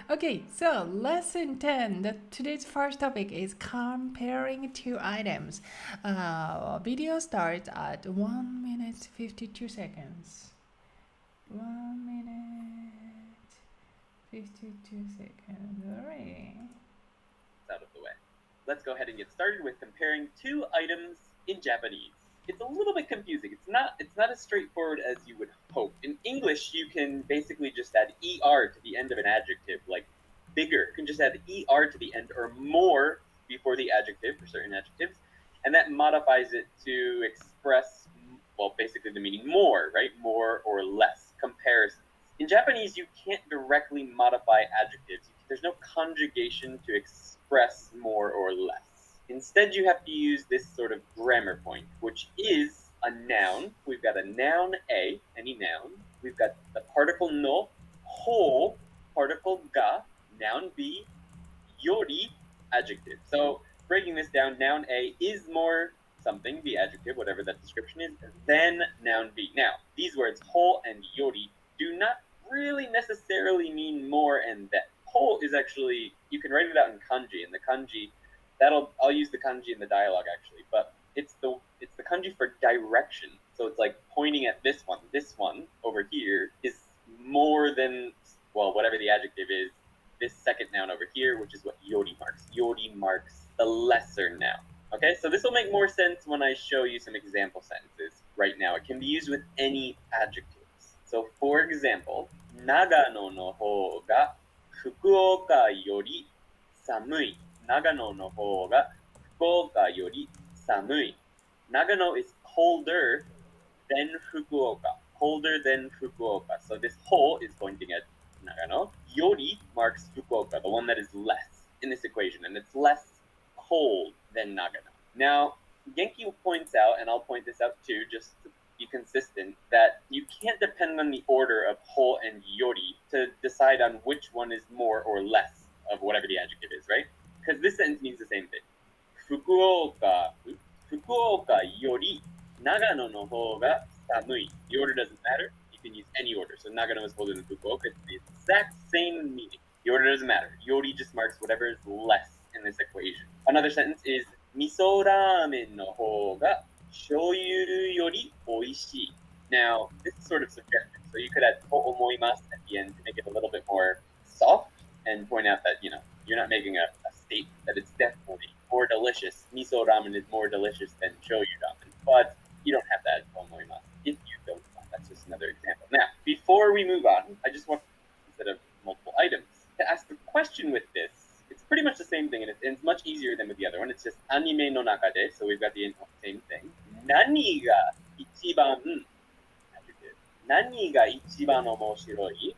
Okay, so lesson 10. Today's first topic is comparing two items. Video starts at 1 minute 52 seconds. 1 minute 52 seconds. Alright. Out of the way. Let's go ahead and get started with comparing two items in Japanese. It's a little bit confusing. It's not as straightforward as you would hope. In English, you can basically just add er to the end of an adjective, like bigger. You can just add er to the end or more before the adjective for certain adjectives, and that modifies it to express, well, basically the meaning more, right? More or less. Comparisons. In Japanese, you can't directly modify adjectives. There's no conjugation to express more or less. Instead, you have to use this sort of grammar point, which is a noun. We've got a noun A, any noun. We've got the particle no, ho, particle ga, noun B, yori, adjective. So breaking this down, noun A is more something, the adjective, whatever that description is, than noun B. Now, these words, ho and yori, do not really necessarily mean more and that. Ho is actually, you can write it out in kanji, and the kanji, I'll use the kanji in the dialogue actually, but it's the kanji for direction. So it's like pointing at this one over here is more than, well, whatever the adjective is, this second noun over here, which is what yori marks. Yori marks the lesser noun. Okay, so this will make more sense when I show you some example sentences right now. It can be used with any adjectives. So for example, Nagano no hou ga Fukuoka yori samui. Nagano no hou ga Fukuoka yori samui. Nagano is colder than Fukuoka. Colder than Fukuoka. So this ho is pointing at Nagano. Yori marks Fukuoka, the one that is less in this equation, and it's less cold than Nagano. Now, Genki points out, and I'll point this out too, just to be consistent, that you can't depend on the order of ho and yori to decide on which one is more or less of whatever the adjective is, right? Because this sentence means the same thing. Fukuoka yori Nagano no hou ga samui. The order doesn't matter. You can use any order. So Nagano is colder than Fukuoka. It's the exact same meaning. The order doesn't matter. Yori just marks whatever is less in this equation. Another sentence is miso ramen no hou ga shoyu yori oishii. Now, this is sort of subjective. So you could add to omoimasu at the end to make it a little bit more soft and point out that, you're not making a statement, that it's definitely more delicious. Miso ramen is more delicious than shoyu ramen. But you don't have to add omoimasu if you don't want. That's just another example. Now, before we move on, I just want, instead of multiple items, to ask the question with this. It's pretty much the same thing, and it's much easier than with the other one. It's just anime no nakade, so we've got the same thing. Nani ga ichiban, adjective. Nani ga ichiban omoshiroi?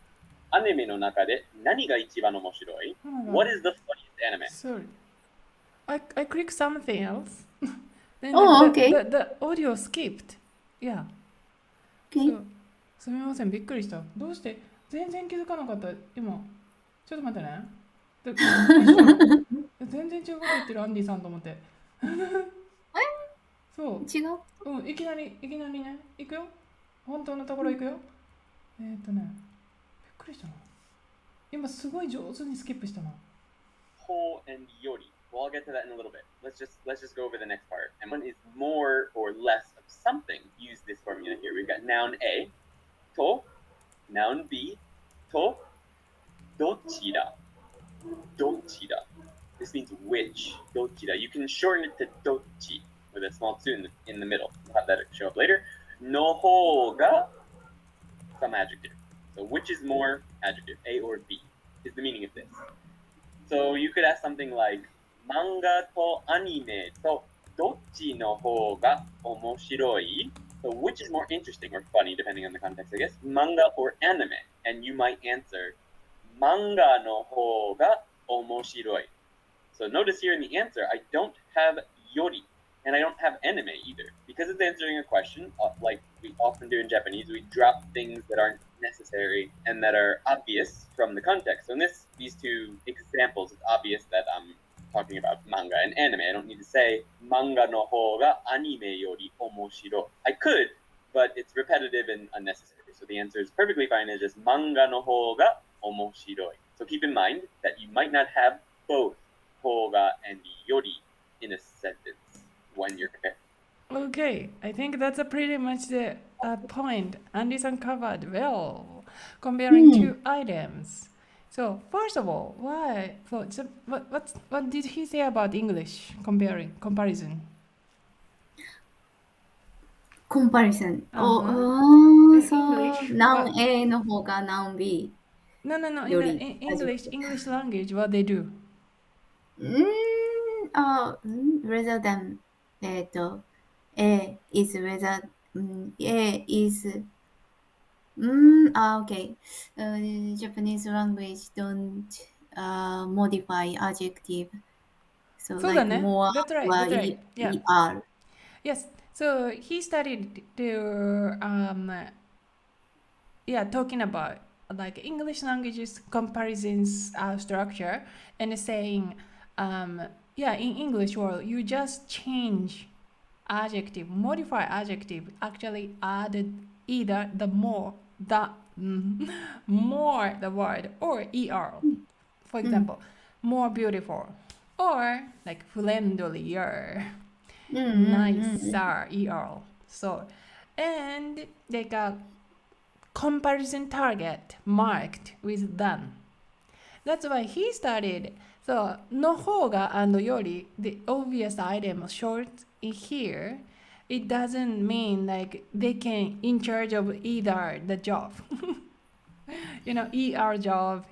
Anime no nakade, nani ga ichiban omoshiroi? What is the funniest anime? Sorry. I clicked something else. Then Okay. the audio skipped. Yeah. Okay. そう。すみません、びっくりした。どうして全然気づかなかった。今。ちょっと待ってね。で全然違うこと言ってるアンディさんと思って。そう。違ううん、いきなりね。行くよ。本当のところ行くよ。びっくりしたな。今すごい上手にスキップしたな。Ho and yori. Well, I'll get to that in a little bit. Let's just go over the next part. And one is more or less of something. Use this formula here. We've got noun A, to, noun B, to, dochira. Dochira. This means which. Dochira. You can shorten it to dochi with a small tsu in the middle. We'll have that show up later. No ho ga, some adjective. So which is more, adjective, A or B, is the meaning of this. So you could ask something like, manga to anime to dochi no hou ga omoshiroi? So which is more interesting or funny, depending on the context, I guess, manga or anime? And you might answer, manga no hou ga omoshiroi. So notice here in the answer, I don't have yori, and I don't have anime either. Because it's answering a question, like we often do in Japanese, we drop things that aren't necessary and that are obvious from the context. So in these two examples, it's obvious that I'm talking about manga and anime. I don't need to say manga no hou ga anime yori omoshiro. I could, but it's repetitive and unnecessary. So the answer is perfectly fine. It's just manga no hou ga omoshiroi. So keep in mind that you might not have both hoga and yori in a sentence when you're comparing. Okay, I think that's a pretty much the point. Andy-san covered well, comparing two items. So first of all, why? So what did he say about English comparison? comparison. English, noun what? A の方が noun B No. In よ the り English language, what they do? rather than A is rather A is okay. Japanese language don't modify adjective. So like more That's right. Yeah. ER. Yes. So he started to talking about like English languages comparisons structure and saying in English world you just change adjective, modify adjective, actually added either the more the more the word or er. For example, more beautiful or like friendlier, nicer er. So and they got comparison target marked with done. That's why he started. So no hoga and yori, the obvious item short in here, it doesn't mean like they can in charge of either the job. ER job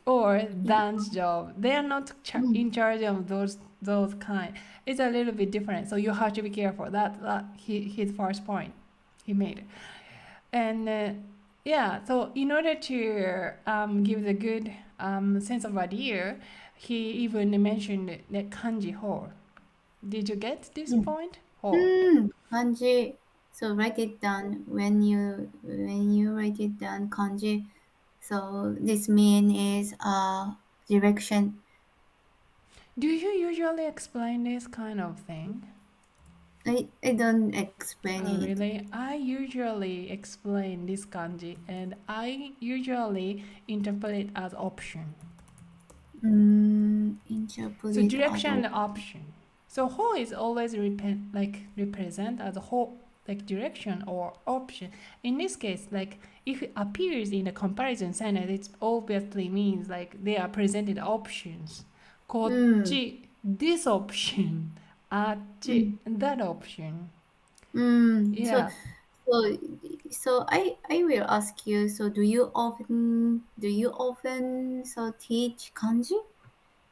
or dance job. They are not in charge of those kind. It's a little bit different. So you have to be careful. That his first point he made. And so in order to give the good sense of idea, he even mentioned the kanji ho. Did you get this point? Ho. Kanji. So write it down when you write it down kanji. So this mean is direction. Do you usually explain this kind of thing? I don't explain it. Really? I usually explain this kanji and I usually interpret it as option. Interpret So direction and option. So ho is always represent as ho, like direction or option. In this case, like if it appears in the comparison sentence, it obviously means like they are presented options. こっち, this option, あっち, that option. Yeah. So I will ask you. So do you often so teach kanji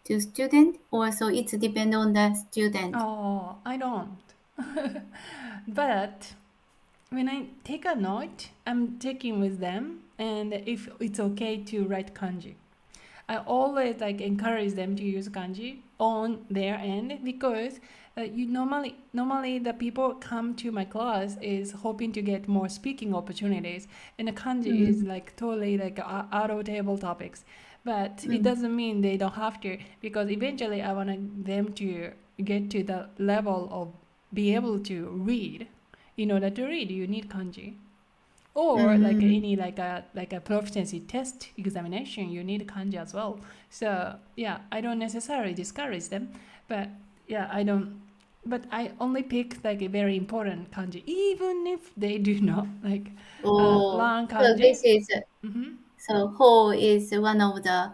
to student, or so it's depend on the student? Oh, I don't. But when I take a note, I'm taking with them, and if it's okay to write kanji, I always like encourage them to use kanji on their end because you normally the people come to my class is hoping to get more speaking opportunities, and the kanji is like totally like out of table topics. But it doesn't mean they don't have to, because eventually I want them to get to the level of be able to read. In order to read, you need kanji. Or like any like a proficiency test examination, you need kanji as well. So yeah, I don't necessarily discourage them, but yeah, I only pick like a very important kanji, even if they do not like learn kanji. So this is so ho is one of the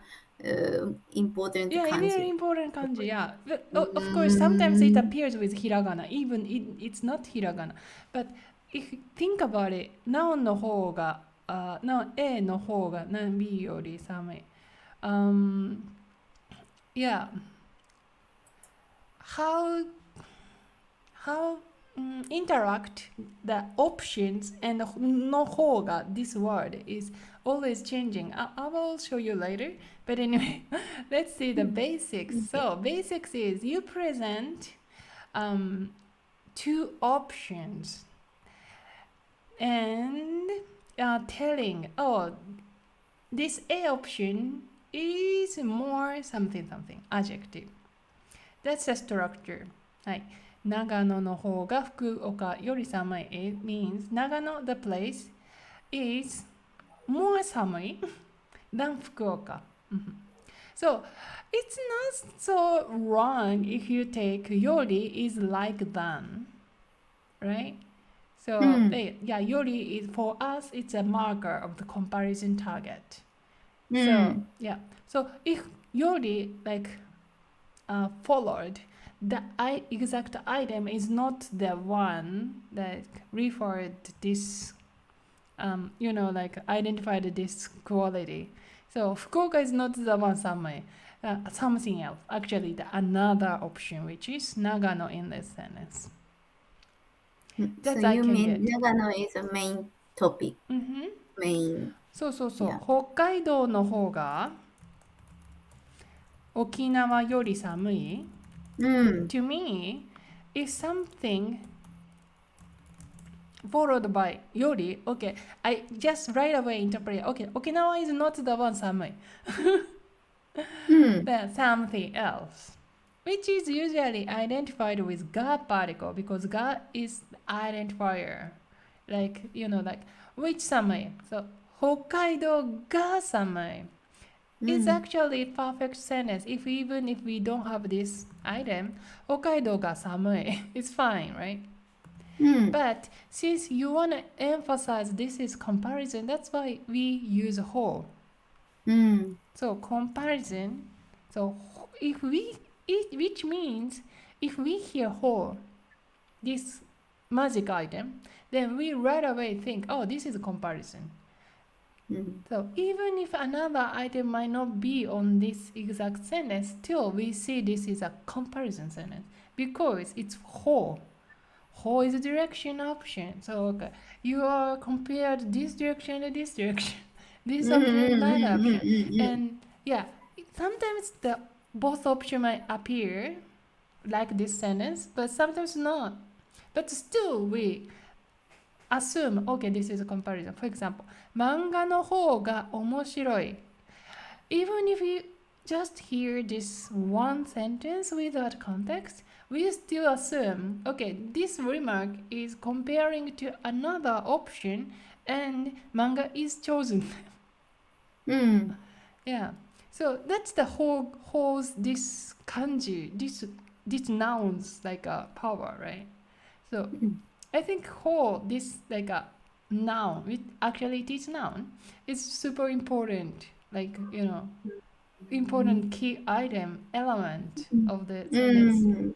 important kanji. Very important kanji. Yeah, but of course, sometimes it appears with hiragana, even it's not hiragana. But if you think about it, なおの方が、なお A の方が B より寒い。Yeah. How interact the options and の方が this word is always changing. I will show you later. But anyway, let's see the basics. So basics is you present two options and telling, this A option is more something adjective. That's the structure. はい。長野の方が福岡より寒い It means 長野 the place is more 寒い than 福岡 So it's not so wrong if you take Yori is like than, right? So yeah, Yori is for us. It's a marker of the comparison target. So yeah, so if Yori like followed, the exact item is not the one that referred this, like identified this quality. So Fukuoka is not the one somewhere. Something else. Actually, another option, which is Nagano in this sentence. That So I you can mean get. Nagano is a main topic. Main. そうそうそう。 Yeah. 北海道の方が沖縄より寒い。To me, if something followed by より okay, I just right away interpret, okay, 沖縄 is not the one 寒い then something else, which is usually identified with ga particle because ga is identifier, like like which 寒い so 北海道が寒い it's actually perfect sentence even if we don't have this item 北海道が寒い it's fine, right? But since you want to emphasize this is comparison, that's why we use whole. So comparison. So which means if we hear whole, this magic item, then we right away think, oh, this is a comparison. So even if another item might not be on this exact sentence, still we see this is a comparison sentence because it's whole. Whole is a direction option. So okay, you are compared this direction to this direction. This option, that option. And yeah, sometimes the both option might appear like this sentence, but sometimes not. But still we assume, okay, this is a comparison. For example, 漫画の方が面白い. Even if you just hear this one sentence without context, we still assume, okay, this remark is comparing to another option and manga is chosen. Yeah. So that's the whole this kanji, this nouns like a power, right? So I think whole this like a noun, actually it is noun, is super important. Like important key item element of the sentence.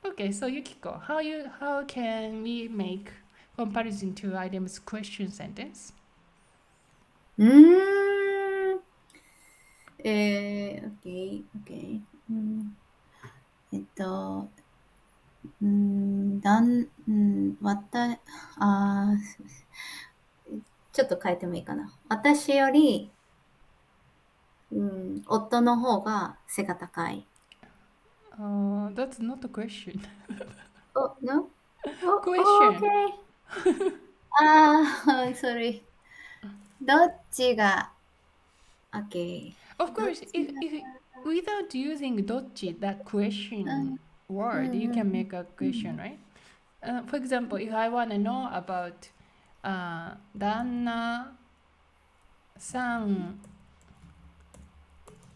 Okay, so Yukiko, how can we make comparison to items question sentence? Okay. ちょっと変えてもいいかな。私より、夫の方が背が高い。That's not a question. Oh, no? Oh, Question. Okay. Sorry. どっちが Okay. Of course, if without using dochi, that question word, you can make a question, right? For example, if I want to know about Danna san,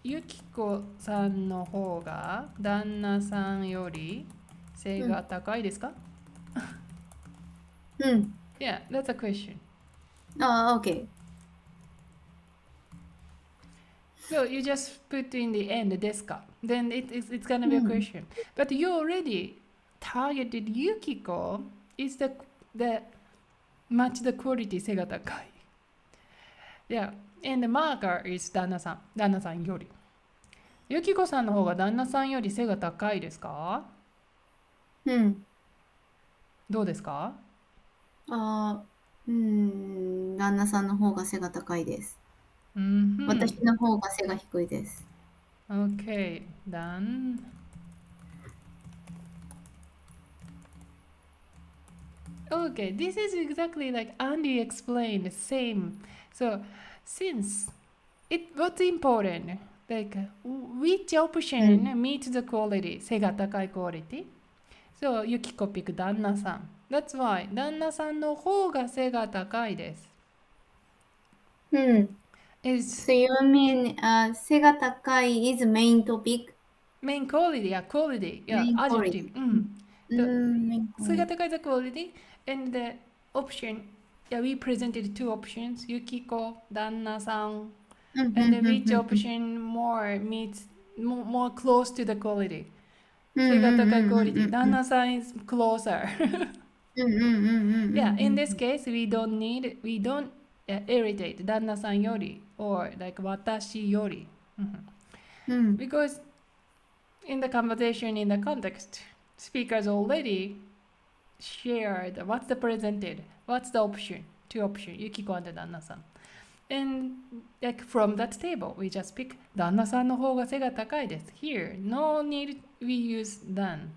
Yukiko さんの方が旦那さんより背が高いですか？Yeah, that's a question. Okay. So you just put in the end ですか? Then it's gonna be a question. But you already targeted Yukiko is the match the quality 背が高い. Yeah, and the marker is 旦那さんより。Yukiko さんの方が旦那さんより背が高いですか？どうですか？旦那さんの方が背が高いです。Mm-hmm. 私の方が背が低いです。Okay, done. Okay, this is exactly like Andy explained, same. So, since what's important, like which option meets the quality, 背が高い quality? So, Yukiko pick 旦那さん. That's why 旦那さんの方が背が高いです。is So you mean 背が高い is main topic? main quality, yeah, quality, yeah, Main adjective. quality. The Main quality. 姿 is the quality, and the option, yeah, we presented two options, Yukiko, Danna-san, and which option more meets more close to the quality. 背が高い quality. Danna-san is closer. Yeah, in this case, we don't irritate 旦那さんより or like 私より. Because in the conversation, in the context, speakers already shared what's the presented, what's the option, two options, Yukiko and 旦那さん. And like from that table, we just pick 旦那さんの方が背が高いです。Here, no need we use than.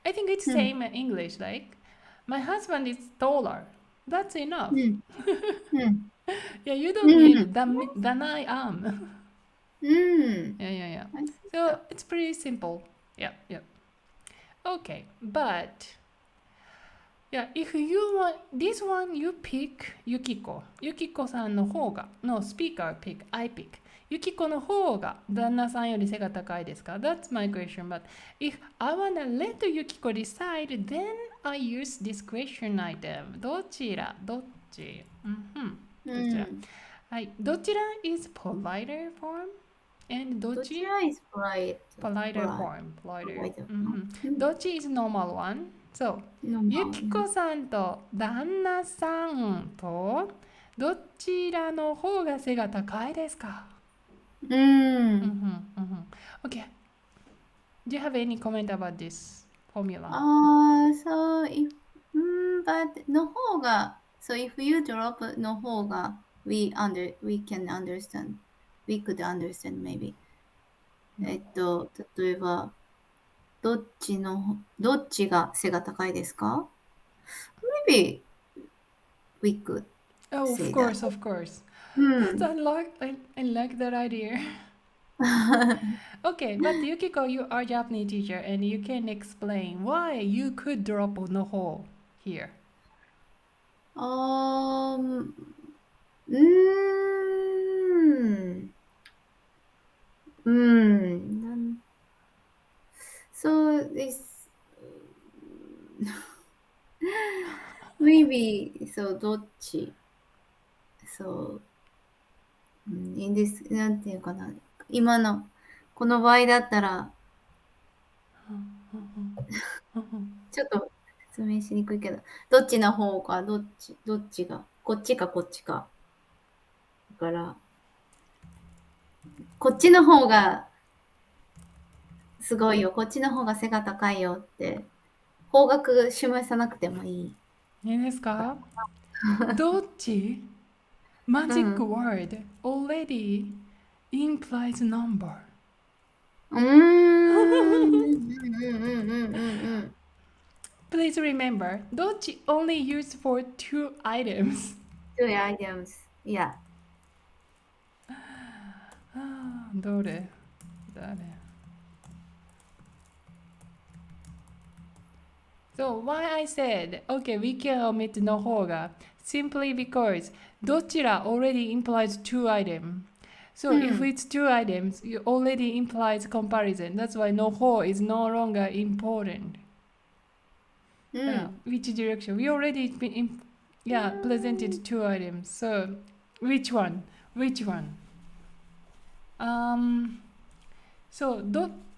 I think it's same in English, like my husband is taller. That's enough. Yeah, you don't need than I am. Yeah. So it's pretty simple. Yeah. Okay, but yeah, if you want this one, you pick Yukiko. Yukiko-san の方が no speaker pick, I pick. Yukiko の方が旦那さんより背が高いですか? That's my question. But if I wanna let Yukiko decide, then I use this question item. どちらどっちどちらはい。どちら is politer form? And どっち is polite. politer form. Politer. どっち is normal one. So, ゆきこさんと旦那さんとどちらの方が背が高いですか? Okay. Do you have any comment about this formula? So if but の方が so if you drop の方が we can understand. We could understand maybe. 例えばどっちが背が高いですか? Maybe we could Oh, say of course, that. of course. I like that idea. Okay, but Yukiko, you are Japanese teacher and you can explain why you could drop no ho here. So this maybe so どっち so in this なんていうかな今のこの場合だったらちょっと説明しにくいけどどっちの方かどっちがこっちかこっちかだからこっちの方がすごいよこっちの方が背が高いよって方角示さなくてもいい。いいですか? どっち Magic word already implies number. Please remember, どっち only used for two items. Two items, yeah. どれ So why I said, okay, we can omit no 方が simply because どちら already implies two items. So if it's two items, it already implies comparison. That's why no 方 is no longer important. Which direction? We already presented two items. So which one? So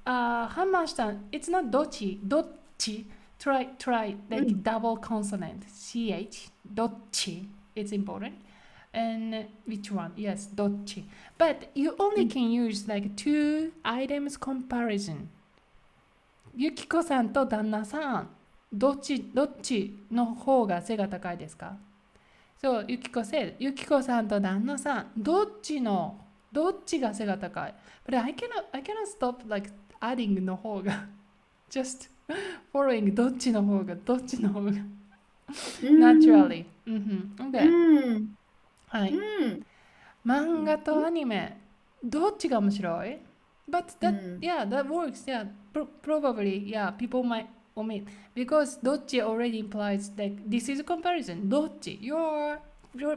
ハンマーした it's not どっち try like double consonant ch どっち it's important. And which one? Yes, どっち but you only can use like two items comparison. ゆきこさんと旦那さんどっちの方が背が高いですか? So ゆきこ said ゆきこさんと旦那さんどっちが背が高い but I cannot stop like adding の方が just following どっちの方が naturally. Okay. はい。漫画とアニメどっちが面白い? But that works. Yeah, probably people might omit because どっち already implies like this is a comparison. どっち you're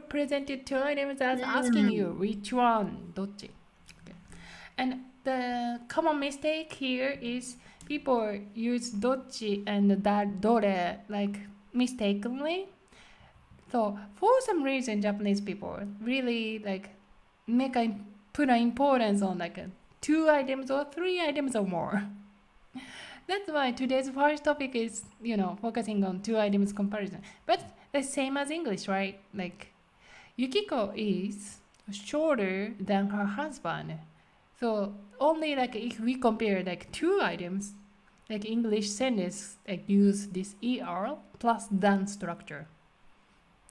presented two items as asking you which one, どっち? Okay. And the common mistake here is people use どっち and どれ like mistakenly. So for some reason, Japanese people really like put an importance on like 2 items or 3 items or more. That's why today's first topic is, focusing on 2 items comparison. But the same as English, right? Like Yukiko is shorter than her husband. So only like if we compare like 2 items, like English sentence like use this er plus than structure.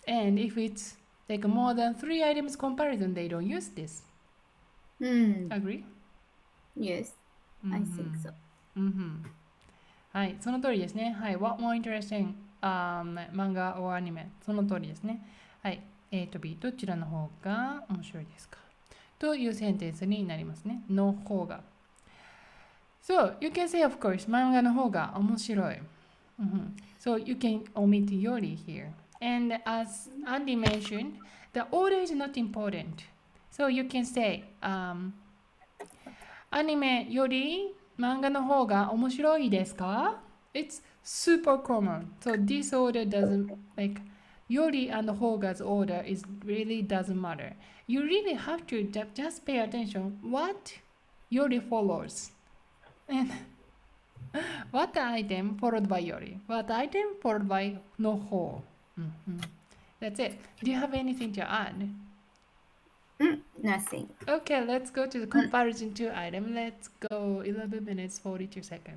And if it's like more than 3 items comparison, they don't use this. Agree? Yes, I think so. はい、その通りですね。はい、What more interesting? 漫画 or アニメ。その通りですね。はい、A と B どちらの方が面白いですかというセンテンスになりますね。の方が。So, you can say, of course, 漫画の方が面白い。So, you can omit Yori here. And as Andy mentioned, the order is not important. So, you can say, アニメより漫画の方が面白いですか? It's super common. So this order doesn't like Yori and Hoga's order is really doesn't matter. You really have to just pay attention what Yori follows. And what item followed by Yori? What item followed by no Ho? That's it. Do you have anything to add? Nothing. Okay, let's go to the comparison 2 item. Let's go 11 minutes 42 seconds.